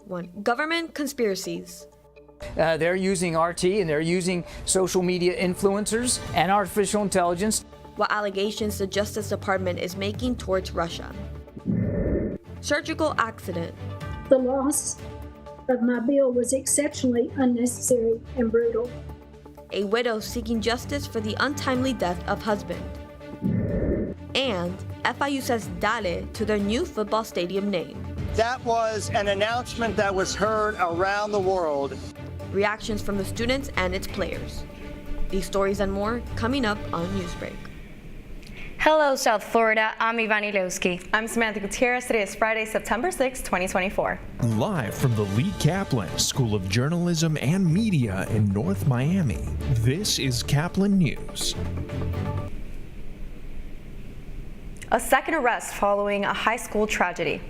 1. Government conspiracies. They're using RT and they're using social media influencers and artificial intelligence. What allegations the Justice Department is making towards Russia. Surgical accident. The loss of my bill was exceptionally unnecessary and brutal. A widow seeking justice for the untimely death of husband. And FIU says dale to their new football stadium name. That was an announcement that was heard around the world. Reactions from the students and its players. These stories and more coming up on Newsbreak. Hello, South Florida. I'm Ivani Lewski. I'm Samantha Gutierrez. Today is Friday, September 6, 2024. Live from the Lee Caplin School of Journalism and Media in North Miami, this is Caplin News. A second arrest following a high school tragedy.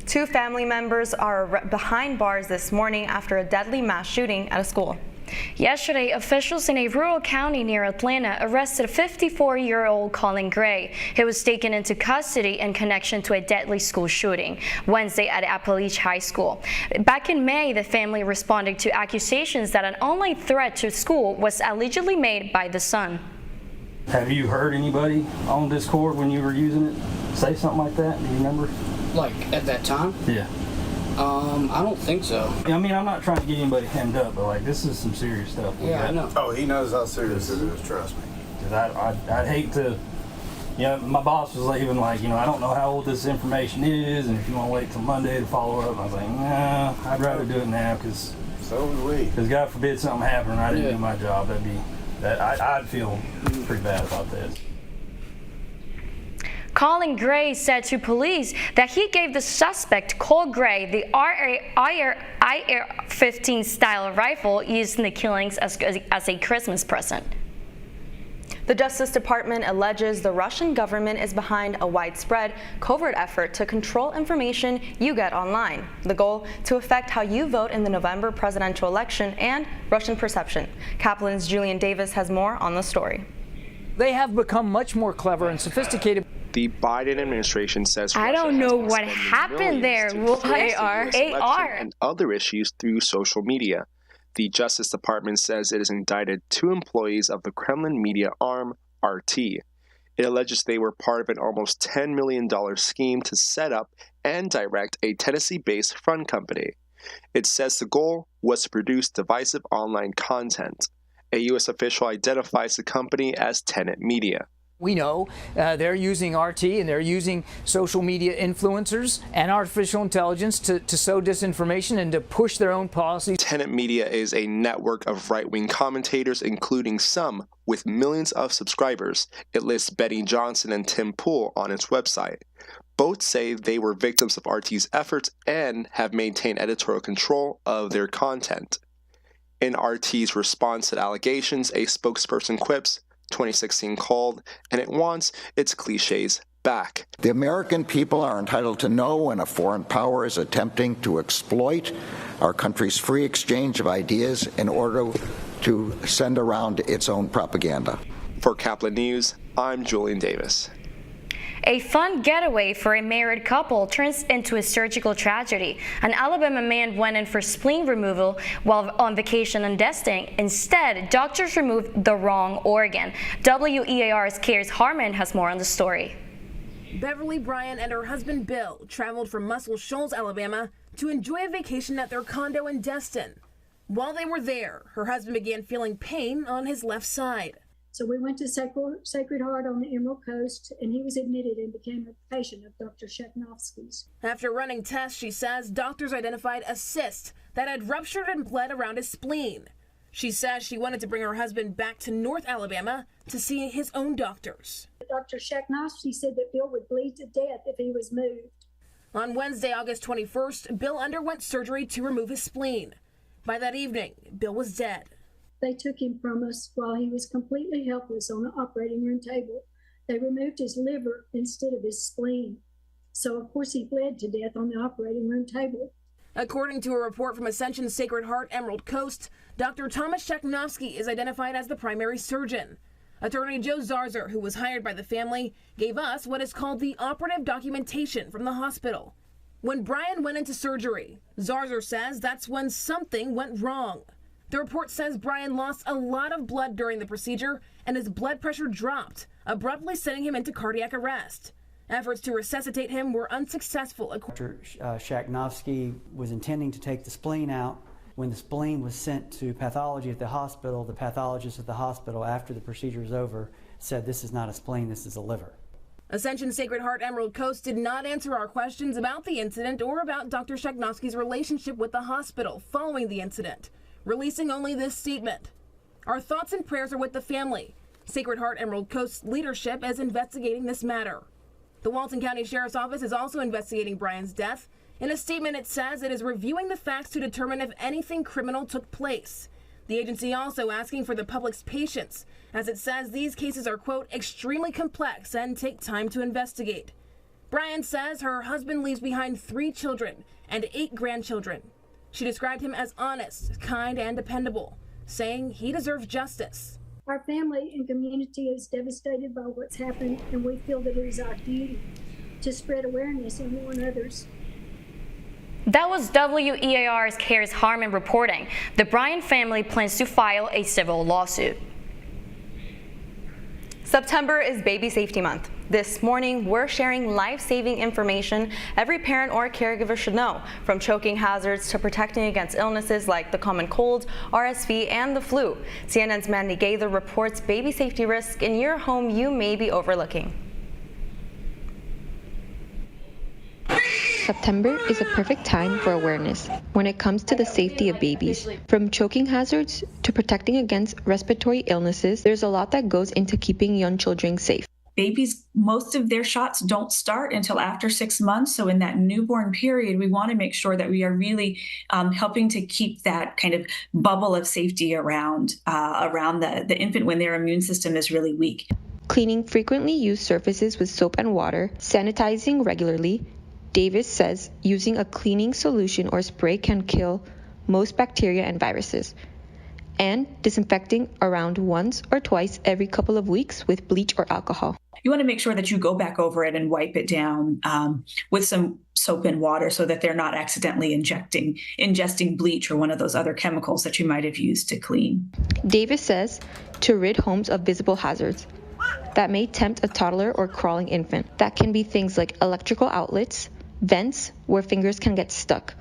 2 family members are behind bars this morning after a deadly mass shooting at a school. Yesterday, officials in a rural county near Atlanta arrested a 54-year-old Colin Gray. He was taken into custody in connection to a deadly school shooting Wednesday at Appalachia High School. Back in May, the family responded to accusations that an online threat to school was allegedly made by the son. Have you heard anybody on Discord when you were using it say something like that? Do you remember? Like at that time? Yeah. I don't think so. I mean, I'm not trying to get anybody hemmed up, but like this is some serious stuff. Yeah, I know. Oh, he knows how serious it is, trust me. Because I'd hate to, my boss was even like, I don't know how old this information is, and if you want to wait till Monday to follow up, I was like, nah, I'd rather do it now, because so would we. Because God forbid something happened and I didn't do my job, I'd feel pretty bad about this. Colin Gray said to police that he gave the suspect Cole Gray the IR-15 style rifle used in the killings as a Christmas present. The Justice Department alleges the Russian government is behind a widespread, covert effort to control information you get online. The goal to affect how you vote in the November presidential election and Russian perception. Caplin's Julian Davis has more on the story. They have become much more clever and sophisticated. The Biden administration says I don't know what happened there. AR and other issues through social media. The Justice Department says it has indicted 2 employees of the Kremlin media arm, RT. It alleges they were part of an almost $10 million scheme to set up and direct a Tennessee-based front company. It says the goal was to produce divisive online content. A U.S. official identifies the company as Tenet Media. We know they're using RT and they're using social media influencers and artificial intelligence to sow disinformation and to push their own policies. Tenet Media is a network of right-wing commentators, including some with millions of subscribers. It lists Betty Johnson and Tim Pool on its website. Both say they were victims of RT's efforts and have maintained editorial control of their content. In RT's response to allegations, a spokesperson quips, 2016 called, and it wants its cliches back. The American people are entitled to know when a foreign power is attempting to exploit our country's free exchange of ideas in order to send around its own propaganda. For Caplin News, I'm Julian Davis. A fun getaway for a married couple turns into a surgical tragedy. An Alabama man went in for spleen removal while on vacation in Destin. Instead, doctors removed the wrong organ. WEAR's Kears Harmon has more on the story. Beverly Bryant and her husband Bill traveled from Muscle Shoals, Alabama to enjoy a vacation at their condo in Destin. While they were there, her husband began feeling pain on his left side. So we went to Sacred Heart on the Emerald Coast, and he was admitted and became a patient of Dr. Sheknovsky's. After running tests, she says, doctors identified a cyst that had ruptured and bled around his spleen. She says she wanted to bring her husband back to North Alabama to see his own doctors. Dr. Sheknovsky said that Bill would bleed to death if he was moved. On Wednesday, August 21st, Bill underwent surgery to remove his spleen. By that evening, Bill was dead. They took him from us while he was completely helpless on the operating room table. They removed his liver instead of his spleen. So, of course, he bled to death on the operating room table. According to a report from Ascension Sacred Heart Emerald Coast, Dr. Thomas Sheknovsky is identified as the primary surgeon. Attorney Joe Zarzer, who was hired by the family, gave us what is called the operative documentation from the hospital. When Brian went into surgery, Zarzer says that's when something went wrong. The report says Brian lost a lot of blood during the procedure and his blood pressure dropped, abruptly sending him into cardiac arrest. Efforts to resuscitate him were unsuccessful. Dr. Shaknovsky was intending to take the spleen out. When the spleen was sent to pathology at the hospital, the pathologist at the hospital, after the procedure was over, said this is not a spleen, this is a liver. Ascension Sacred Heart Emerald Coast did not answer our questions about the incident or about Dr. Shaknovsky's relationship with the hospital following the incident, releasing only this statement. Our thoughts and prayers are with the family. Sacred Heart Emerald Coast's leadership is investigating this matter. The Walton County Sheriff's Office is also investigating Brian's death. In a statement, it says it is reviewing the facts to determine if anything criminal took place. The agency also asking for the public's patience, as it says these cases are, quote, extremely complex and take time to investigate. Brian says her husband leaves behind 3 children and 8 grandchildren. She described him as honest, kind, and dependable, saying he deserves justice. Our family and community is devastated by what's happened, and we feel that it is our duty to spread awareness and warn others. That was WEAR's Cares Harmon reporting. The Bryan family plans to file a civil lawsuit. September is Baby Safety Month. This morning, we're sharing life-saving information every parent or caregiver should know, from choking hazards to protecting against illnesses like the common cold, RSV, and the flu. CNN's Mandy Gaither reports baby safety risks in your home you may be overlooking. September is a perfect time for awareness when it comes to the safety of babies. From choking hazards to protecting against respiratory illnesses, there's a lot that goes into keeping young children safe. Babies, most of their shots don't start until after 6 months. So in that newborn period, we want to make sure that we are really helping to keep that kind of bubble of safety around the infant when their immune system is really weak. Cleaning frequently used surfaces with soap and water, sanitizing regularly. Davis says using a cleaning solution or spray can kill most bacteria and viruses. And disinfecting around once or twice every couple of weeks with bleach or alcohol. You want to make sure that you go back over it and wipe it down with some soap and water so that they're not accidentally ingesting bleach or one of those other chemicals that you might have used to clean. Davis says to rid homes of visible hazards that may tempt a toddler or crawling infant. That can be things like electrical outlets, vents where fingers can get stuck,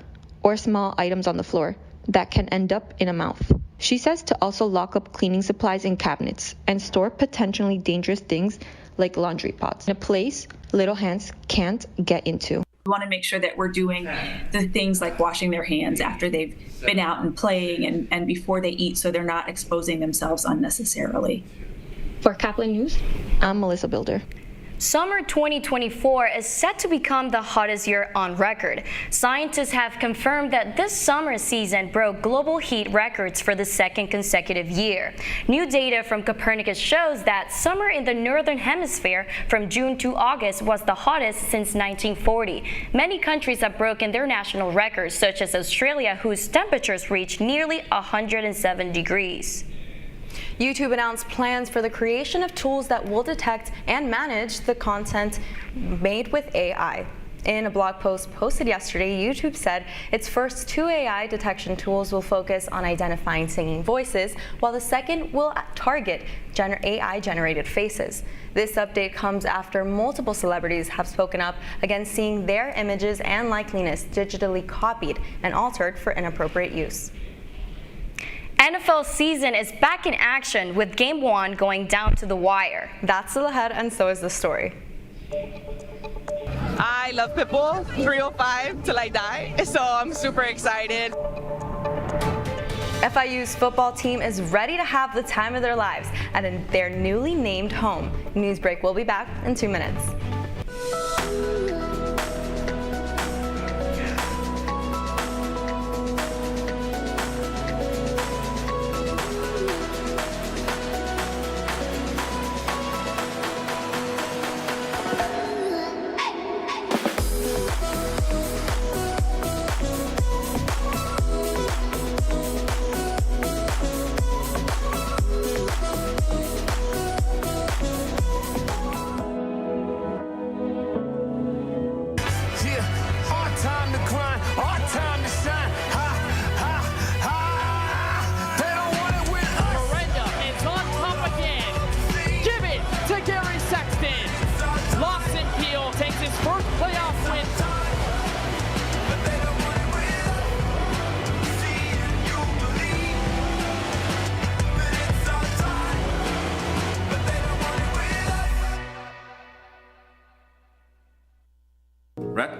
or small items on the floor that can end up in a mouth. She says to also lock up cleaning supplies in cabinets and store potentially dangerous things like laundry pots in a place little hands can't get into. We want to make sure that we're doing the things like washing their hands after they've been out and playing and before they eat so they're not exposing themselves unnecessarily. For Caplin News, I'm Melissa Builder. Summer 2024 is set to become the hottest year on record. Scientists have confirmed that this summer season broke global heat records for the second consecutive year. New data from Copernicus shows that summer in the northern hemisphere from June to August was the hottest since 1940. Many countries have broken their national records, such as Australia, whose temperatures reached nearly 107 degrees. YouTube announced plans for the creation of tools that will detect and manage the content made with AI. In a blog post posted yesterday, YouTube said its first 2 AI detection tools will focus on identifying singing voices, while the second will target AI-generated faces. This update comes after multiple celebrities have spoken up against seeing their images and likeliness digitally copied and altered for inappropriate use. NFL season is back in action with Game 1 going down to the wire. That's still ahead, and so is the story. I love Pitbull, 305 till I die, so I'm super excited. FIU's football team is ready to have the time of their lives at their newly named home. Newsbreak will be back in 2 minutes.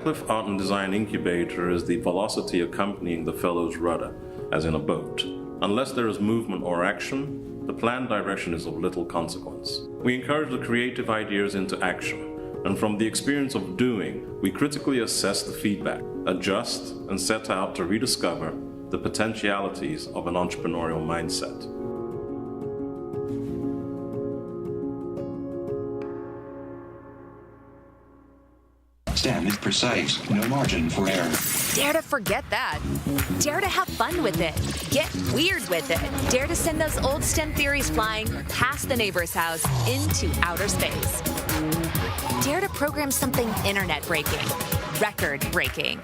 Radcliffe Art and Design Incubator is the velocity accompanying the fellow's rudder, as in a boat. Unless there is movement or action, the planned direction is of little consequence. We encourage the creative ideas into action, and from the experience of doing, we critically assess the feedback, adjust, and set out to rediscover the potentialities of an entrepreneurial mindset. Stem is precise, no margin for error. Dare to forget that. Dare to have fun with it. Get weird with it. Dare to send those old STEM theories flying past the neighbor's house into outer space. Dare to program something internet-breaking, record-breaking.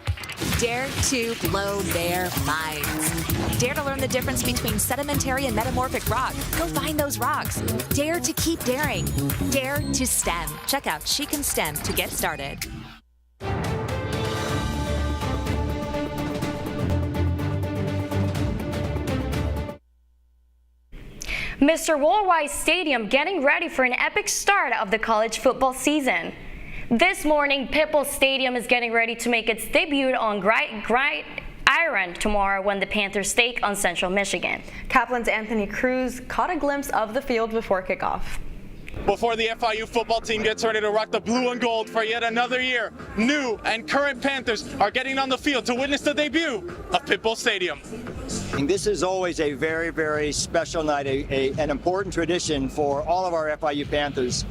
Dare to blow their minds. Dare to learn the difference between sedimentary and metamorphic rock. Go find those rocks. Dare to keep daring. Dare to STEM. Check out She Can STEM to get started. Mr. Worldwide Stadium getting ready for an epic start of the college football season. This morning, Pitbull Stadium is getting ready to make its debut on Gridiron tomorrow when the Panthers take on Central Michigan. Caplin's Anthony Cruz caught a glimpse of the field before kickoff. Before the FIU football team gets ready to rock the blue and gold for yet another year, new and current Panthers are getting on the field to witness the debut of Pitbull Stadium. This is always a very, very special night, an important tradition for all of our FIU Panthers.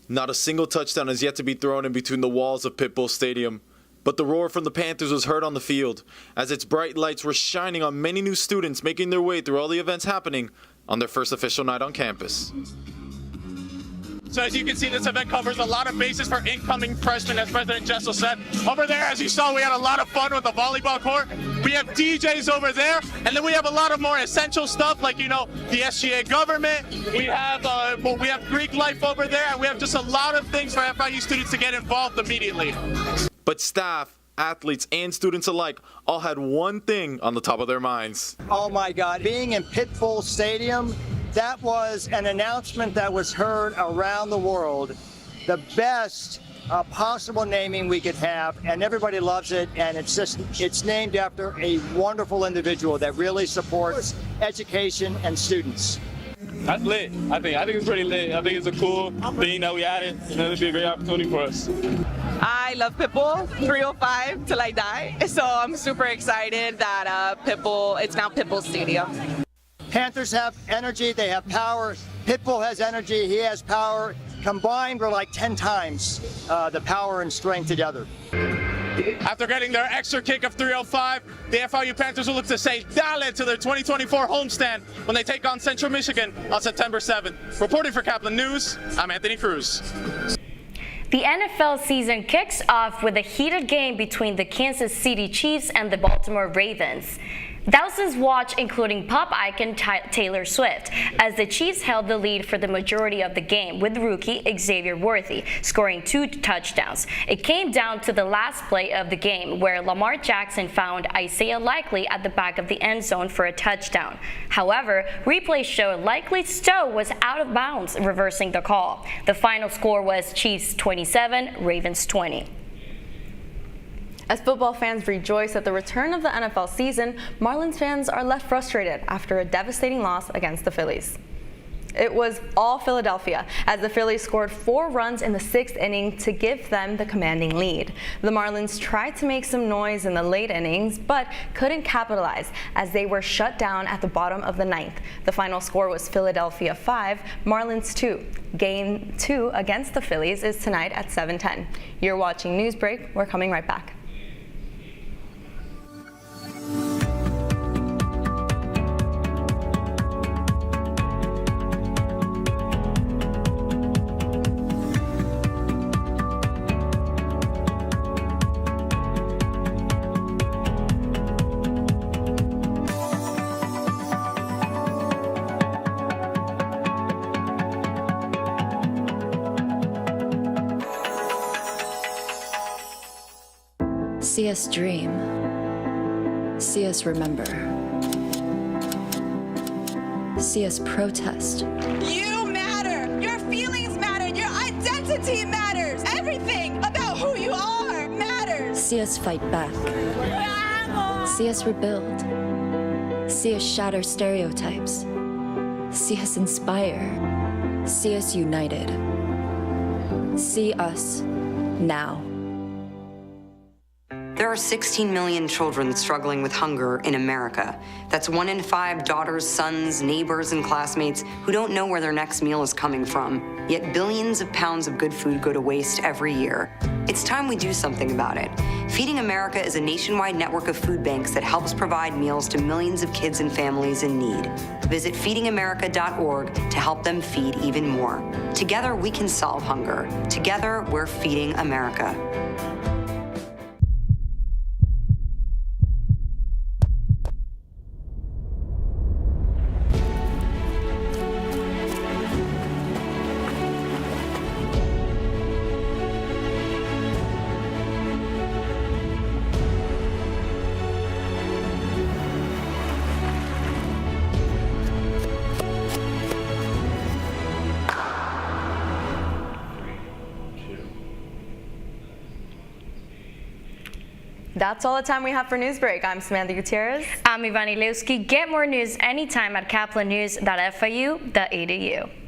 Not a single touchdown has yet to be thrown in between the walls of Pitbull Stadium. But the roar from the Panthers was heard on the field, as its bright lights were shining on many new students making their way through all the events happening on their first official night on campus. So as you can see, this event covers a lot of bases for incoming freshmen, as President Jessel said. Over there, as you saw, we had a lot of fun with the volleyball court. We have DJs over there, and then we have a lot of more essential stuff, like, the SGA government. We have Greek life over there, and we have just a lot of things for FIU students to get involved immediately. But staff, athletes, and students alike all had one thing on the top of their minds. Oh my God, being in Pitbull Stadium, that was an announcement that was heard around the world. The best possible naming we could have, and everybody loves it, and it's named after a wonderful individual that really supports education and students. That's lit. I think it's pretty lit. I think it's a cool thing that we added, and it'll be a great opportunity for us. I love Pitbull, 305 till I die. So I'm super excited that it's now Pitbull Stadium. Panthers have energy, they have power. Pitbull has energy, he has power. Combined, we're like 10 times the power and strength together. After getting their extra kick of 305, the FIU Panthers will look to say dale to their 2024 homestand when they take on Central Michigan on September 7th. Reporting for Caplin News, I'm Anthony Cruz. The NFL season kicks off with a heated game between the Kansas City Chiefs and the Baltimore Ravens. Thousands watched, including pop icon Taylor Swift, as the Chiefs held the lead for the majority of the game, with rookie Xavier Worthy scoring 2 touchdowns. It came down to the last play of the game, where Lamar Jackson found Isaiah Likely at the back of the end zone for a touchdown. However, replays show Likely's toe was out of bounds, reversing the call. The final score was Chiefs 27, Ravens 20. As football fans rejoice at the return of the NFL season, Marlins fans are left frustrated after a devastating loss against the Phillies. It was all Philadelphia, as the Phillies scored 4 runs in the 6th inning to give them the commanding lead. The Marlins tried to make some noise in the late innings, but couldn't capitalize as they were shut down at the bottom of the 9th. The final score was Philadelphia 5, Marlins 2. Game 2 against the Phillies is tonight at 7:10. You're watching Newsbreak. We're coming right back. See us dream. See us remember. See us protest. You matter. Your feelings matter. Your identity matters. Everything about who you are matters. See us fight back. See us rebuild. See us shatter stereotypes. See us inspire. See us united. See us now. There are 16 million children struggling with hunger in America. That's 1 in 5 daughters, sons, neighbors, and classmates who don't know where their next meal is coming from. Yet billions of pounds of good food go to waste every year. It's time we do something about it. Feeding America is a nationwide network of food banks that helps provide meals to millions of kids and families in need. Visit feedingamerica.org to help them feed even more. Together, we can solve hunger. Together, we're feeding America. That's all the time we have for Newsbreak. I'm Samantha Gutierrez. I'm Ivani Lewski. Get more news anytime at caplinnews.fau.edu.